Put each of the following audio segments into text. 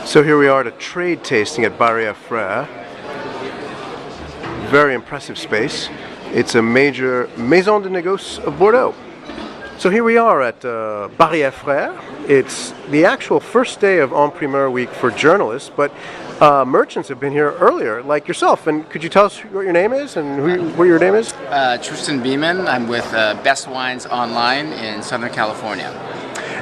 So here we are at a trade tasting at Barrière Frère. Very impressive space. It's a major maison de négoce of Bordeaux. So here we are at Barrière Frère. It's the actual first day of En Primeur week for journalists, but merchants have been here earlier, like yourself. And could you tell us what your name is and what your name is? Tristan Beeman. I'm with Best Wines Online in Southern California.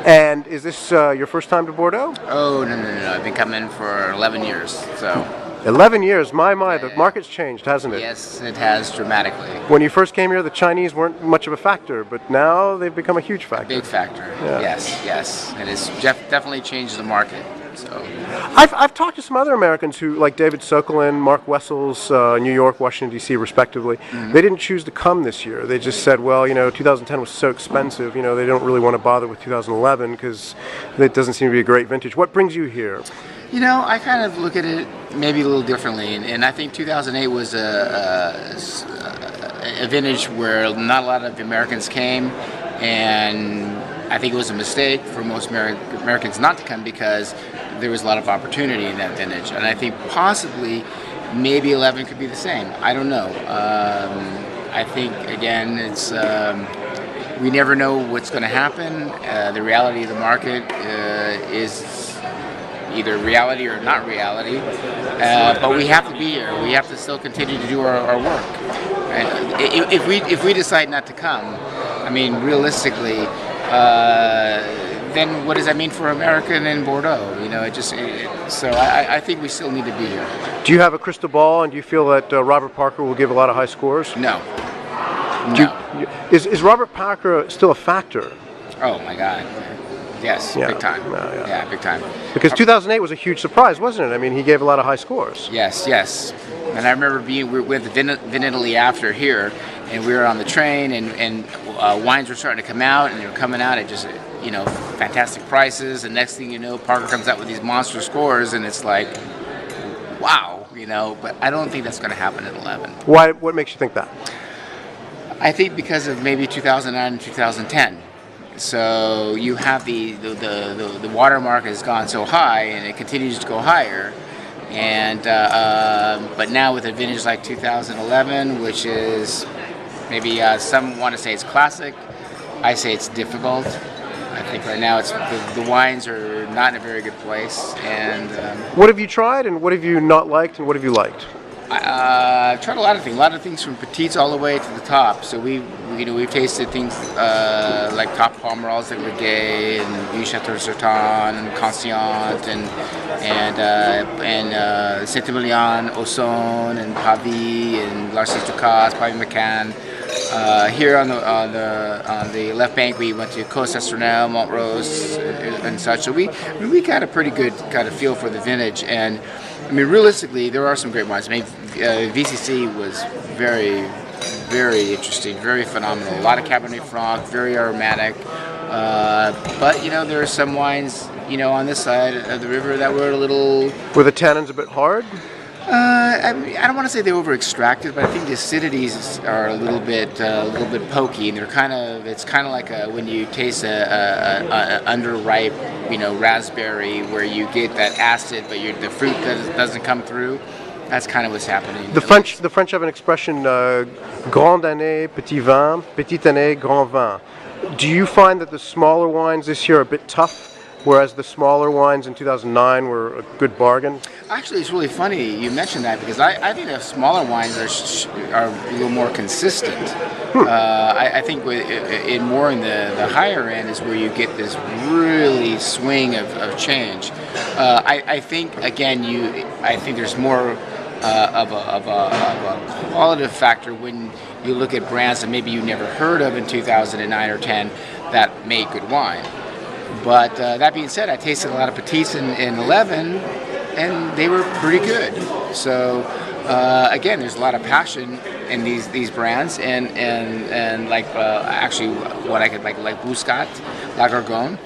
And is this your first time to Bordeaux? Oh, no. I've been coming for 11 years, so... 11 years, my, the market's changed, hasn't it? Yes, it has dramatically. When you first came here, the Chinese weren't much of a factor, but now they've become a huge factor. A big factor, yeah. Yes. It has definitely changed the market. So, I've talked to some other Americans who, like David Sokolin, Mark Wessels, New York, Washington, D.C. respectively. Mm-hmm. They didn't choose to come this year. They just said, well, 2010 was so expensive, they don't really want to bother with 2011 because it doesn't seem to be a great vintage. What brings you here? I kind of look at it maybe a little differently, and I think 2008 was a vintage where not a lot of Americans came, and I think it was a mistake for most Americans not to come because there was a lot of opportunity in that vintage, and I think possibly maybe 11 could be the same. I don't know. I think, again, it's we never know what's going to happen. The reality of the market is either reality or not reality, but we have to be here. We have to still continue to do our work. If we decide not to come, I mean, realistically, then what does that mean for America and in Bordeaux? So I think we still need to be here. Do you have a crystal ball, and do you feel that Robert Parker will give a lot of high scores? No. Is Robert Parker still a factor? Oh my God. Yes, big time. Yeah, big time. Because 2008 was a huge surprise, wasn't it? I mean, he gave a lot of high scores. Yes. And I remember we went to Vin Italy after here, and we were on the train, and wines were starting to come out, and they were coming out at just, fantastic prices. And next thing you know, Parker comes out with these monster scores, and it's like, wow, But I don't think that's going to happen at 11. Why? What makes you think that? I think because of maybe 2009 and 2010. So you have the watermark has gone so high, and it continues to go higher, and but now with a vintage like 2011, which is maybe some want to say it's classic, I say it's difficult. I think right now the wines are not in a very good place. And what have you tried, and what have you not liked, and what have you liked? I've tried a lot of things from petites all the way to the top. So we've tasted things like top Pomerals, like Leguet and Vieux Chateau Sertan and Conscient and Saint-Emilion, Auxonne and Pavie and Larcis Ducasse, Pavie McCann. Here on the left bank, we went to Côte Citronelle, Montrose, and such. So we got a pretty good kind of feel for the vintage. And I mean, realistically, there are some great wines. I mean, VCC was very, very interesting, very phenomenal. A lot of Cabernet Franc, very aromatic. But there are some wines, on this side of the river that were a little. Were the tannins a bit hard? I don't want to say they over-extracted, but I think the acidities are a little bit pokey, and it's kind of like when you taste a underripe, raspberry, where you get that acid, but the fruit doesn't come through. That's kind of what's happening. The French have an expression, grande année, petit vin, petite année, grand vin. Do you find that the smaller wines this year are a bit tough, whereas the smaller wines in 2009 were a good bargain? Actually, it's really funny you mentioned that, because I think the smaller wines are a little more consistent. I think in the higher end is where you get this really swing of change. I think again I think there's more of a qualitative factor when you look at brands that maybe you never heard of in 2009 or 10 that made good wine. But that being said, I tasted a lot of petites in 11, and they were pretty good. So again, there's a lot of passion in these brands, and like actually what I could like Bouscat, La Gorgone,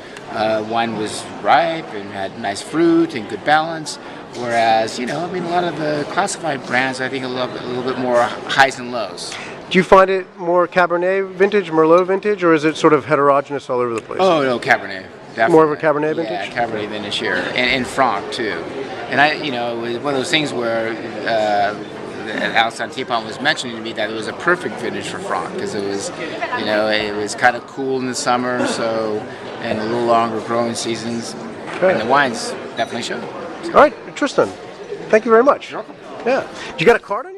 wine was ripe and had nice fruit and good balance. Whereas a lot of the classified brands, I think a little bit more highs and lows. Do you find it more Cabernet vintage, Merlot vintage, or is it sort of heterogeneous all over the place? Oh no, Cabernet. Definitely. More of a Cabernet vintage? Yeah, Cabernet vintage here, and Franc too. And it was one of those things where Alexandre Thiepon was mentioning to me that it was a perfect vintage for Franc because it was kind of cool in the summer, and a little longer growing seasons, and the wines definitely show. All right, Tristan, thank you very much. You're welcome. Yeah. You got a card on you?